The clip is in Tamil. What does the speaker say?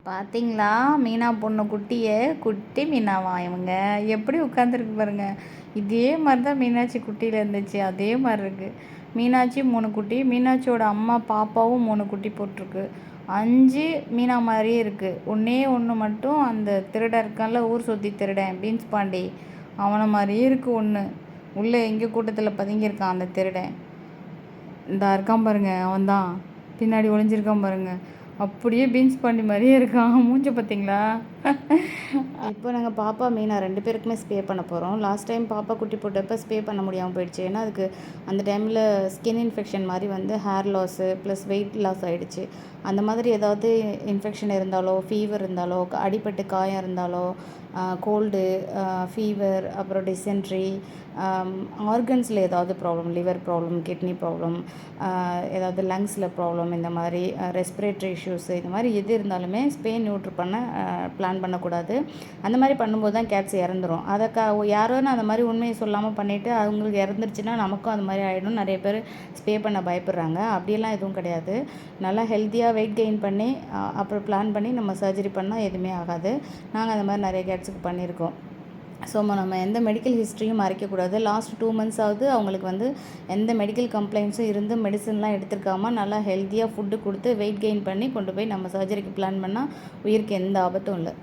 பார்த்தீங்களா? மீனா பொண்ணு குட்டியை குட்டி மீனாவா இவங்க எப்படி உட்காந்துருக்கு பாருங்க. இதே மாதிரி தான் மீனாட்சி குட்டியில் இருந்துச்சு, அதே மாதிரி இருக்குது. மீனாட்சி 3 குட்டி, மீனாட்சியோட அம்மா பாப்பாவும் 3 குட்டி போட்டிருக்கு. 5 மீனா மாதிரியே இருக்குது. ஒன்றே ஒன்று மட்டும் அந்த திருடன் இருக்கான்ல, ஊர் சுற்றி திருடன் பீன்ஸ் பாண்டி, அவனை மாதிரியே இருக்குது ஒன்று. உள்ளே எங்கே கூட்டத்தில் பதுங்கியிருக்கான் அந்த திருடன். இந்த இருக்கான் பாருங்க, அவன் தான் பின்னாடி ஒளிஞ்சிருக்கான் பாருங்க. அப்படியே பீன்ஸ் பாண்டி மாதிரியே இருக்கான். மூஞ்ச பார்த்தீங்களா? இப்போ நாங்கள் பாப்பா மீனா 2 பேருக்குமே ஸ்ப்ரே பண்ண போகிறோம். லாஸ்ட் டைம் பாப்பா குட்டி போட்டப்போ ஸ்ப்ரே பண்ண முடியாமல் போயிடுச்சு. ஏன்னா அதுக்கு அந்த டைமில் ஸ்கின் இன்ஃபெக்ஷன் மாதிரி வந்து hair loss plus weight loss ஆகிடுச்சு. அந்த மாதிரி ஏதாவது இன்ஃபெக்ஷன் இருந்தாலோ, ஃபீவர் இருந்தாலோ, அடிபட்டு காயம் இருந்தாலோ, கோல்டு, ஃபீவர், அப்புறம் டிசென்ட்ரி, ஆர்கன்ஸில் ஏதாவது problem, liver problem, kidney problem, ஏதாவது லங்ஸில் ப்ராப்ளம், இந்த மாதிரி ரெஸ்பிரேட்டரி இஷ்யூஸு, இந்த மாதிரி எது இருந்தாலுமே ஸ்ப்ரே நியூட்ரு பண்ண பிளான் பண்ணக்கூடாது. அந்த மாதிரி பண்ணும்போது தான் கேட்ஸ் இறந்துரும். யாரோன்னு அந்த மாதிரி உண்மையை சொல்லாமல் பண்ணிவிட்டு அவங்களுக்கு இறந்துருச்சுன்னா நமக்கும் அது மாதிரி ஆகிடும். நிறைய பேர் ஸ்ப்ரே பண்ண பயப்படுறாங்க. அப்படியெல்லாம் எதுவும் கிடையாது. நல்லா ஹெல்த்தியாக வெயிட் கெயின் பண்ணி அப்புறம் பிளான் பண்ணி நம்ம சர்ஜரி பண்ணால் எதுவுமே ஆகாது. நாங்கள் அந்த மாதிரி நிறைய கேட்ஸுக்கு பண்ணியிருக்கோம். ஸோ நம்ம எந்த மெடிக்கல் ஹிஸ்ட்ரியும் மறைக்கக்கூடாது. லாஸ்ட் 2 months ஆகுது அவங்களுக்கு வந்து எந்த மெடிக்கல் கம்ப்ளைண்ட்ஸும் இருந்து மெடிசன்லாம் எடுத்துருக்காமல் நல்லா ஹெல்த்தியாக ஃபுட்டு கொடுத்து வெயிட் கெயின் பண்ணி கொண்டு போய் நம்ம சர்ஜரிக்கு பிளான் பண்ணால் உயிருக்கு எந்த ஆபத்தும் இல்லை.